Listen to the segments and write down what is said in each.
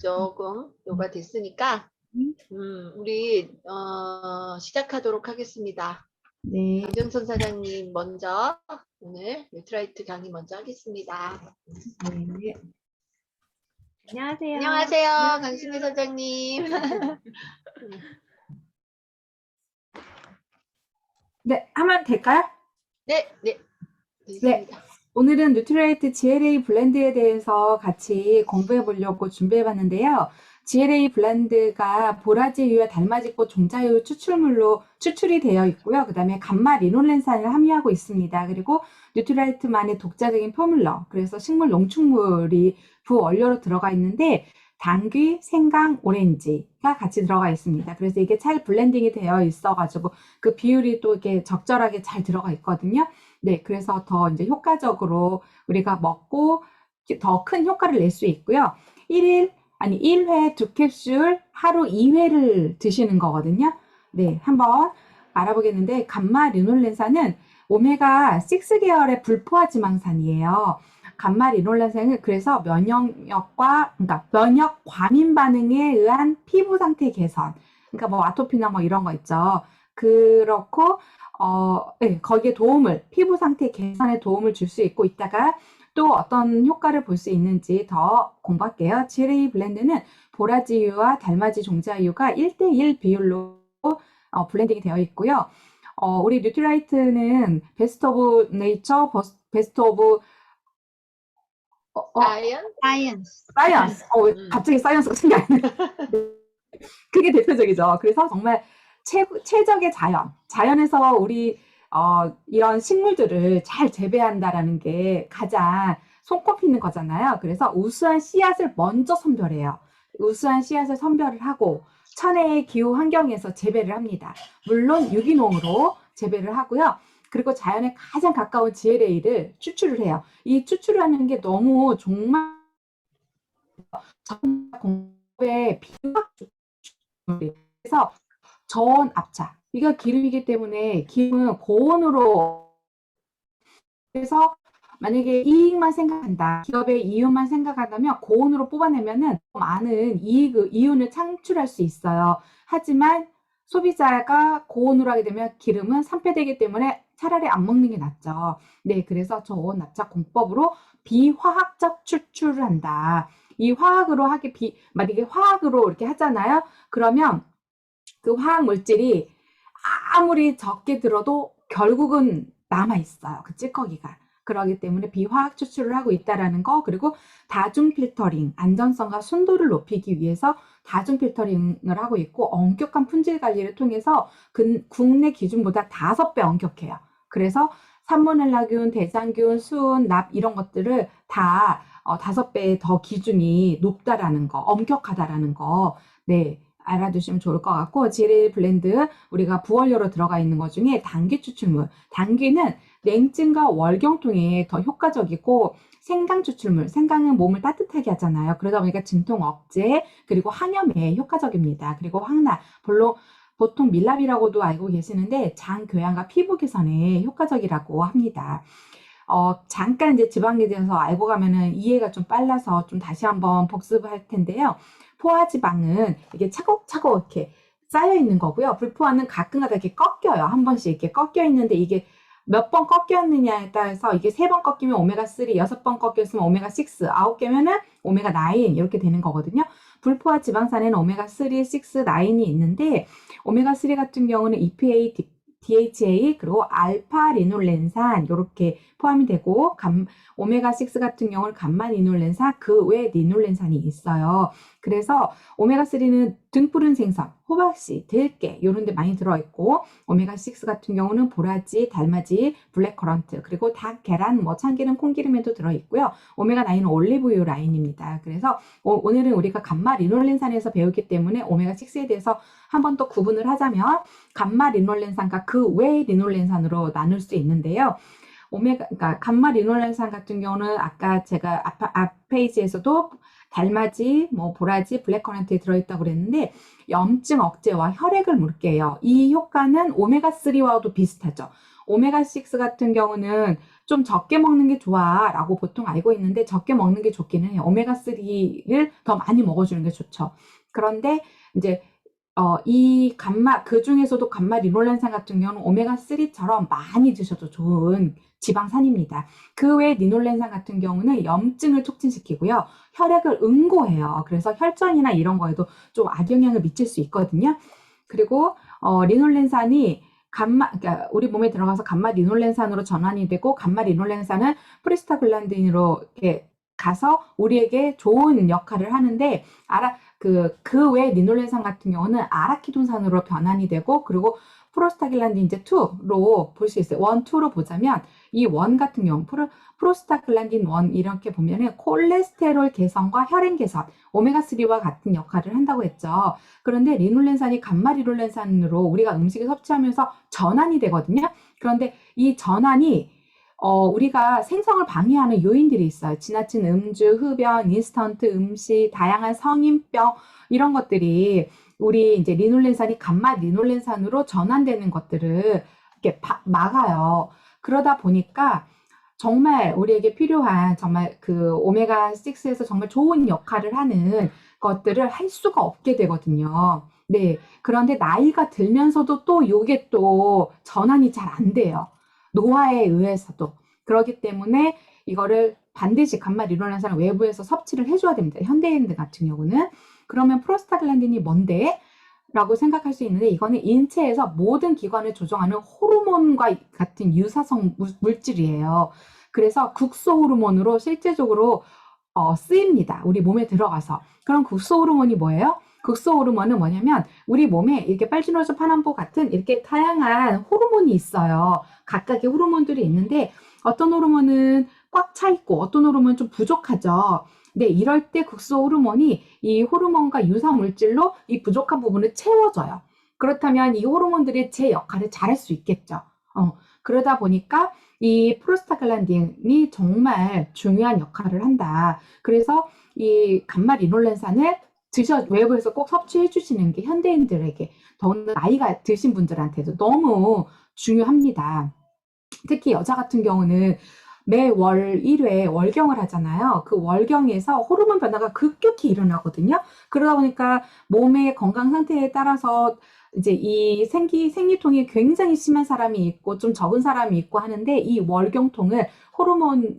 조금 요가 됐으니까 우리 시작하도록 하겠습니다. 네. 강정선 사장님 먼저 오늘 뉴트라이트 강의 먼저 하겠습니다. 네. 안녕하세요. 안녕하세요, 강신혜 사장님. 네, 하면 될까요? 네, 됐습니다. 오늘은 뉴트라이트 GLA 블렌드에 대해서 같이 공부해 보려고 준비해 봤는데요. GLA 블렌드가 보라지유와 달맞이꽃 종자유 추출물로 추출이 되어 있고요. 그 다음에 감마 리놀렌산을 함유하고 있습니다. 그리고 뉴트라이트만의 독자적인 포뮬러, 그래서 식물 농축물이 부원료로 들어가 있는데 당귀, 생강, 오렌지가 같이 들어가 있습니다. 그래서 이게 잘 블렌딩이 되어 있어가지고 그 비율이 또 이렇게 적절하게 잘 들어가 있거든요. 네, 그래서 더 이제 효과적으로 우리가 먹고 더 큰 효과를 낼 수 있고요. 1회 2캡슐 하루 2회를 드시는 거거든요. 네, 한번 알아보겠는데 감마 리놀렌산은 오메가6 계열의 불포화 지방산이에요. 감마 리놀렌산은 그래서 그러니까 면역 과민 반응에 의한 피부 상태 개선, 그러니까 뭐 아토피나 뭐 이런 거 있죠. 그렇고 네, 거기에 피부 상태 개선에 도움을 줄 수 있고, 이따가 또 어떤 효과를 볼 수 있는지 더 공부할게요. GLA 블렌드는 보라지유와 달맞이 종자유가 1대1 비율로 블렌딩이 되어 있고요. 우리 뉴트라이트는 베스트 오브 네이처, 베스트 오브 사이언스. 갑자기 사이언스가 생각이 안 나요. 그게 대표적이죠. 그래서 정말 최적의 자연에서 우리 이런 식물들을 잘 재배한다라는 게 가장 손꼽히는 거잖아요. 그래서 우수한 씨앗을 먼저 선별해요. 우수한 씨앗을 선별을 하고 천혜의 기후 환경에서 재배를 합니다. 물론 유기농으로 재배를 하고요. 그리고 자연에 가장 가까운 GLA를 추출을 해요. 이 추출하는 게 너무 정말 공부의 비화학 그래서 저온 압착, 이거 기름이기 때문에 기름은 고온으로, 그래서 만약에 이익만 생각한다, 기업의 이윤만 생각한다면 고온으로 뽑아내면은 많은 이윤을 창출할 수 있어요. 하지만 소비자가 고온으로 하게 되면 기름은 산패되기 때문에 차라리 안 먹는 게 낫죠. 네, 그래서 저온 압착 공법으로 비화학적 추출을 한다. 이 만약에 화학으로 이렇게 하잖아요. 그러면 그 화학 물질이 아무리 적게 들어도 결국은 남아있어요. 그 찌꺼기가. 그러기 때문에 비화학 추출을 하고 있다라는 거, 그리고 다중 필터링, 안전성과 순도를 높이기 위해서 다중 필터링을 하고 있고, 엄격한 품질 관리를 통해서 국내 기준보다 5배 엄격해요. 그래서 살모넬라균, 대장균, 수은, 납 이런 것들을 다 5배 더 기준이 높다라는 거, 엄격하다라는 거, 네, 알아두시면 좋을 것 같고, GLA 블렌드 우리가 부원료로 들어가 있는 것 중에 당귀 추출물, 당귀는 냉증과 월경통에 더 효과적이고, 생강 추출물, 생강은 몸을 따뜻하게 하잖아요. 그러다 보니까 진통 억제, 그리고 항염에 효과적입니다. 그리고 황나, 보통 밀랍이라고도 알고 계시는데 장 교양과 피부 개선에 효과적이라고 합니다. 잠깐 이제 지방에 대해서 알고 가면은 이해가 좀 빨라서 좀 다시 한번 복습할 텐데요. 포화지방은 이게 차곡차곡 이렇게 쌓여 있는 거고요. 불포화는 가끔가다 이렇게 꺾여요. 한 번씩 이렇게 꺾여 있는데 이게 몇 번 꺾였느냐에 따라서 이게 3번 꺾이면 오메가3, 6번 꺾였으면 오메가6, 9개면은 오메가9 이렇게 되는 거거든요. 불포화 지방산에는 오메가3, 6, 9이 있는데 오메가3 같은 경우는 EPA, DHA, 그리고 알파 리놀렌산 이렇게 포함이 되고, 오메가6 같은 경우는 감마 리놀렌산, 그 외에 리놀렌산이 있어요. 그래서 오메가3는 등푸른 생선, 호박씨, 들깨 이런 데 많이 들어있고, 오메가6 같은 경우는 보라지, 달맞이, 블랙커런트, 그리고 닭, 계란, 참기름, 콩기름에도 들어있고요. 오메가9는 올리브유 라인입니다. 그래서 오늘은 우리가 감마 리놀렌산에서 배우기 때문에 오메가6에 대해서 한 번 더 구분을 하자면 감마 리놀렌산과 그 외의 리놀렌산으로 나눌 수 있는데요. 그러니까 감마 리놀렌산 같은 경우는 아까 제가 앞 페이지에서도 달맞이, 보라지, 블랙커런트에 들어있다고 그랬는데 염증 억제와 혈액을 묽게 해요. 이 효과는 오메가3와도 비슷하죠. 오메가6 같은 경우는 좀 적게 먹는 게 좋아라고 보통 알고 있는데 적게 먹는 게 좋기는 해요. 오메가3를 더 많이 먹어주는 게 좋죠. 그런데 이제 이 그 중에서도 감마 리놀렌산 같은 경우는 오메가3처럼 많이 드셔도 좋은 지방산입니다. 그 외에 리놀렌산 같은 경우는 염증을 촉진시키고요. 혈액을 응고해요. 그래서 혈전이나 이런 거에도 좀 악영향을 미칠 수 있거든요. 그리고 리놀렌산이 그러니까 우리 몸에 들어가서 감마 리놀렌산으로 전환이 되고 감마 리놀렌산은 프로스타글란딘으로 이렇게 가서 우리에게 좋은 역할을 하는데 그 외에 리놀렌산 같은 경우는 아라키돈산으로 변환이 되고 그리고 프로스타글란딘 이제 2로 볼 수 있어요. 1, 2로 보자면 이 1 같은 경우 프로스타글란딘 1 이렇게 보면은 콜레스테롤 개선과 혈행 개선, 오메가3와 같은 역할을 한다고 했죠. 그런데 리놀렌산이 감마 리놀렌산으로 우리가 음식을 섭취하면서 전환이 되거든요. 그런데 이 전환이 우리가 생성을 방해하는 요인들이 있어요. 지나친 음주, 흡연, 인스턴트 음식, 다양한 성인병 이런 것들이 우리 이제 리놀렌산이 감마 리놀렌산으로 전환되는 것들을 이렇게 막아요. 그러다 보니까 정말 우리에게 필요한 정말 그 오메가6에서 정말 좋은 역할을 하는 것들을 할 수가 없게 되거든요. 네. 그런데 나이가 들면서도 또 요게 또 전환이 잘 안 돼요. 노화에 의해서도. 그렇기 때문에 이거를 반드시 감마 리놀렌산을 외부에서 섭취를 해줘야 됩니다. 현대인들 같은 경우는. 그러면 프로스타글란딘이 뭔데? 라고 생각할 수 있는데 이거는 인체에서 모든 기관을 조정하는 호르몬과 같은 유사성 물질이에요. 그래서 국소 호르몬으로 실제적으로 쓰입니다. 우리 몸에 들어가서. 그럼 국소 호르몬이 뭐예요? 국소 호르몬은 뭐냐면 우리 몸에 이렇게 빨주노초 파남보 같은 이렇게 다양한 호르몬이 있어요. 각각의 호르몬들이 있는데 어떤 호르몬은 꽉 차 있고 어떤 호르몬은 좀 부족하죠. 네, 이럴 때 국소 호르몬이 이 호르몬과 유사 물질로 이 부족한 부분을 채워줘요. 그렇다면 이 호르몬들이 제 역할을 잘할 수 있겠죠. 그러다 보니까 이 프로스타글란딘이 정말 중요한 역할을 한다. 그래서 이 감마 리놀렌산을 외부에서 꼭 섭취해 주시는 게 현대인들에게 더군다나 나이가 드신 분들한테도 너무 중요합니다. 특히 여자 같은 경우는 매월 1회 월경을 하잖아요. 그 월경에서 호르몬 변화가 급격히 일어나거든요. 그러다 보니까 몸의 건강 상태에 따라서 이제 이 생리통이 굉장히 심한 사람이 있고 좀 적은 사람이 있고 하는데 이 월경통을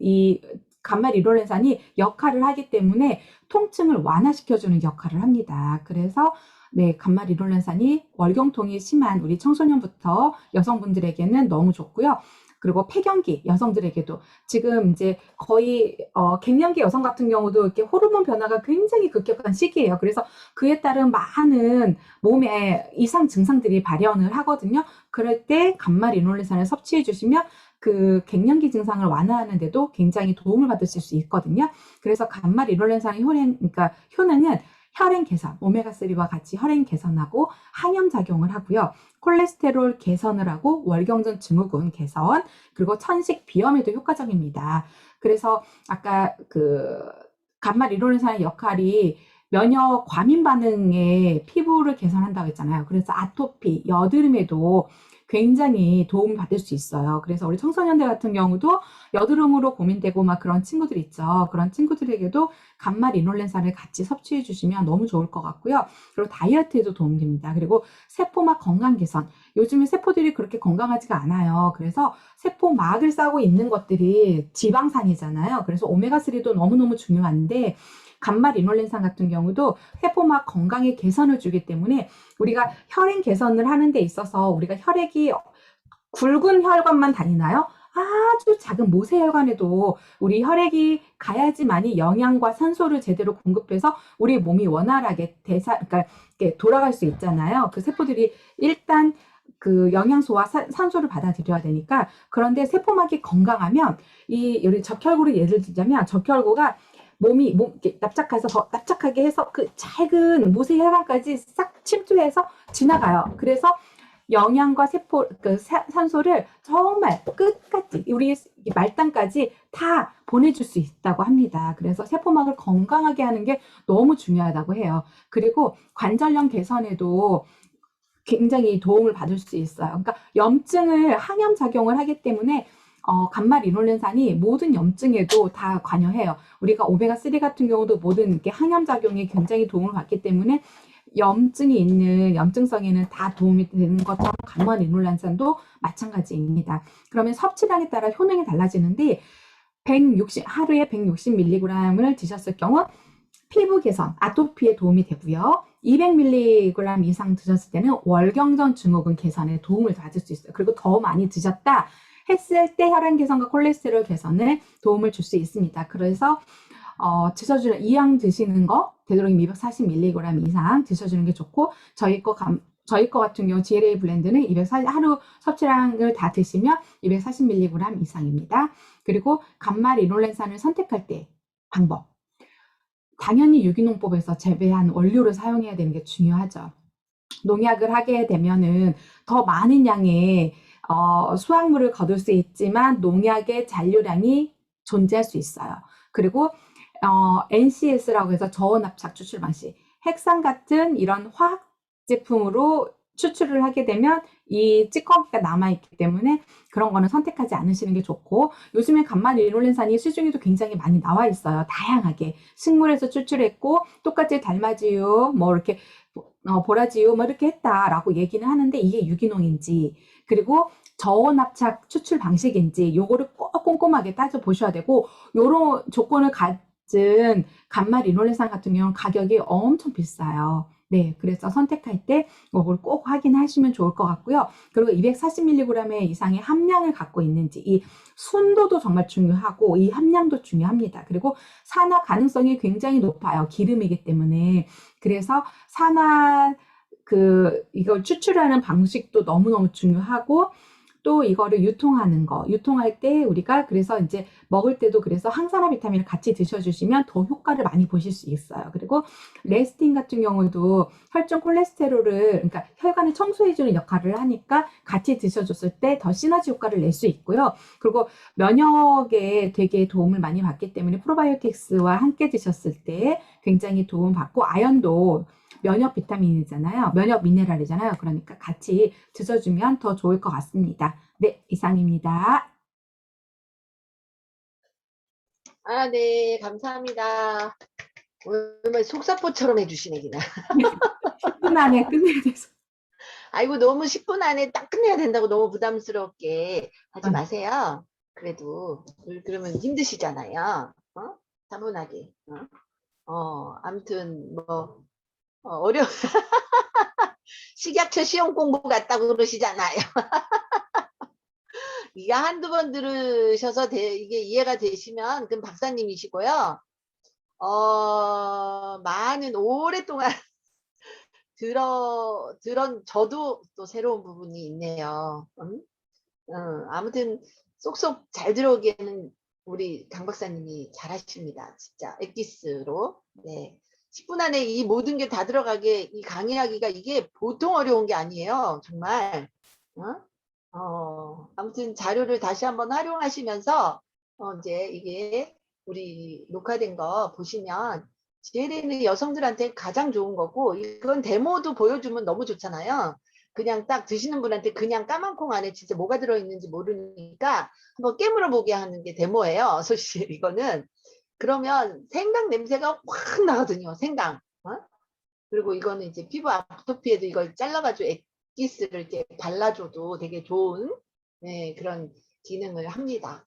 이 감마 리놀렌산이 역할을 하기 때문에 통증을 완화시켜주는 역할을 합니다. 그래서 네, 감마 리놀렌산이 월경통이 심한 우리 청소년부터 여성분들에게는 너무 좋고요. 그리고 폐경기 여성들에게도 지금 이제 거의 갱년기 여성 같은 경우도 이렇게 호르몬 변화가 굉장히 급격한 시기예요. 그래서 그에 따른 많은 몸에 이상 증상들이 발현을 하거든요. 그럴 때 감마 리놀렌산을 섭취해 주시면 그 갱년기 증상을 완화하는 데도 굉장히 도움을 받으실 수 있거든요. 그래서 감마 리놀렌산의 효능은 혈행 개선, 오메가3와 같이 혈행 개선하고 항염 작용을 하고요. 콜레스테롤 개선을 하고 월경전 증후군 개선, 그리고 천식 비염에도 효과적입니다. 그래서 아까 그 감마 리놀렌산의 역할이 면역 과민 반응의 피부를 개선한다고 했잖아요. 그래서 아토피, 여드름에도 굉장히 도움을 받을 수 있어요. 그래서 우리 청소년들 같은 경우도 여드름으로 고민되고 막 그런 친구들 있죠. 그런 친구들에게도 감마 리놀렌산을 같이 섭취해 주시면 너무 좋을 것 같고요. 그리고 다이어트에도 도움이 됩니다. 그리고 세포막 건강 개선. 요즘에 세포들이 그렇게 건강하지가 않아요. 그래서 세포막을 싸고 있는 것들이 지방산이잖아요. 그래서 오메가3도 너무너무 중요한데 감마 리놀렌산 같은 경우도 세포막 건강에 개선을 주기 때문에 우리가 혈행 개선을 하는 데 있어서 우리가 혈액이 굵은 혈관만 다니나요? 아주 작은 모세혈관에도 우리 혈액이 가야지만이 영양과 산소를 제대로 공급해서 우리 몸이 원활하게 그러니까 돌아갈 수 있잖아요. 그 세포들이 일단 그 영양소와 산소를 받아들여야 되니까. 그런데 세포막이 건강하면 우리 적혈구를 예를 들자면 적혈구가 이렇게 납작해서 더 납작하게 해서 그 작은 모세혈관까지 싹 침투해서 지나가요. 그래서 영양과 산소를 정말 끝까지 우리 말단까지 다 보내줄 수 있다고 합니다. 그래서 세포막을 건강하게 하는 게 너무 중요하다고 해요. 그리고 관절염 개선에도 굉장히 도움을 받을 수 있어요. 그러니까 염증을 항염 작용을 하기 때문에 간말 이놀렌산이 모든 염증에도 다 관여해요. 우리가 오메가3 같은 경우도 모든 이렇게 항염 작용에 굉장히 도움을 받기 때문에 염증이 있는 염증성에는 다 도움이 되는 것처럼 간말 이놀렌산도 마찬가지입니다. 그러면 섭취량에 따라 효능이 달라지는데 하루에 160mg을 드셨을 경우 피부 개선, 아토피에 도움이 되고요. 200mg 이상 드셨을 때는 월경전 증후군 개선에 도움을 받을 수 있어요. 그리고 더 많이 드셨다 했을 때 혈압 개선과 콜레스테롤 개선에 도움을 줄 수 있습니다. 그래서 드셔주는 이왕 드시는 거 되도록이면 240mg 이상 드셔주는 게 좋고 저희 거 같은 경우 GLA 블렌드는 하루 섭취량을 다 드시면 240mg 이상입니다. 그리고 간말 이놀렌산을 선택할 때 방법. 당연히 유기농법에서 재배한 원료를 사용해야 되는 게 중요하죠. 농약을 하게 되면은 더 많은 양의 수확물을 거둘 수 있지만 농약의 잔류량이 존재할 수 있어요. 그리고 NCS라고 해서 저온압착 추출 방식, 핵산 같은 이런 화학 제품으로 추출을 하게 되면 이 찌꺼기가 남아있기 때문에 그런 거는 선택하지 않으시는 게 좋고, 요즘에 간말 이놀렌산이 시중에도 굉장히 많이 나와 있어요. 다양하게 식물에서 추출했고 똑같이 달맞이유 뭐 이렇게 보라지유 뭐 이렇게 했다라고 얘기는 하는데 이게 유기농인지 그리고 저온압착 추출 방식인지 요거를 꼭 꼼꼼하게 따져 보셔야 되고, 요런 조건을 가진 간말 이놀렌산 같은 경우는 가격이 엄청 비싸요. 네, 그래서 선택할 때 이걸 꼭 확인하시면 좋을 것 같고요. 그리고 240mg 이상의 함량을 갖고 있는지, 이 순도도 정말 중요하고 이 함량도 중요합니다. 그리고 산화 가능성이 굉장히 높아요. 기름이기 때문에. 그래서 이걸 추출하는 방식도 너무너무 중요하고, 또 이거를 유통할 때 우리가 그래서 이제 먹을 때도 그래서 항산화 비타민을 같이 드셔주시면 더 효과를 많이 보실 수 있어요. 그리고 레스틴 같은 경우도 혈중 콜레스테롤을, 그러니까 혈관을 청소해주는 역할을 하니까 같이 드셔줬을 때 더 시너지 효과를 낼 수 있고요. 그리고 면역에 되게 도움을 많이 받기 때문에 프로바이오틱스와 함께 드셨을 때 굉장히 도움받고, 아연도 면역 비타민이잖아요. 면역 미네랄이잖아요. 그러니까 같이 드셔주면 더 좋을 것 같습니다. 네, 이상입니다. 네, 감사합니다. 오늘 속사포처럼 해주시네, 그냥. 10분 안에 끝내야 돼서. 아이고, 너무 10분 안에 딱 끝내야 된다고 너무 부담스럽게 하지 마세요. 그래도, 그러면 힘드시잖아요. 차분하게. 아무튼, 식약처 시험 공부 같다고 그러시잖아요. 이게 한두 번 들으셔서 이게 이해가 되시면 그럼 박사님이시고요. 많은 오랫동안 저도 또 새로운 부분이 있네요. 아무튼 쏙쏙 잘 들어오기에는 우리 강 박사님이 잘하십니다. 진짜 엑기스로. 네. 10분 안에 이 모든 게 다 들어가게 이 강의하기가 이게 보통 어려운 게 아니에요. 정말. 아무튼 자료를 다시 한번 활용하시면서 이제 이게 우리 녹화된 거 보시면 GLA는 여성들한테 가장 좋은 거고, 이건 데모도 보여주면 너무 좋잖아요. 그냥 딱 드시는 분한테 그냥 까만 콩 안에 진짜 뭐가 들어있는지 모르니까 한번 깨물어 보게 하는 게 데모예요. 사실 이거는. 그러면 생강 냄새가 확 나거든요. 생강. 그리고 이거는 이제 피부 아토피에도 이걸 잘라가지고 엑기스를 이렇게 발라줘도 되게 좋은 그런 기능을 합니다.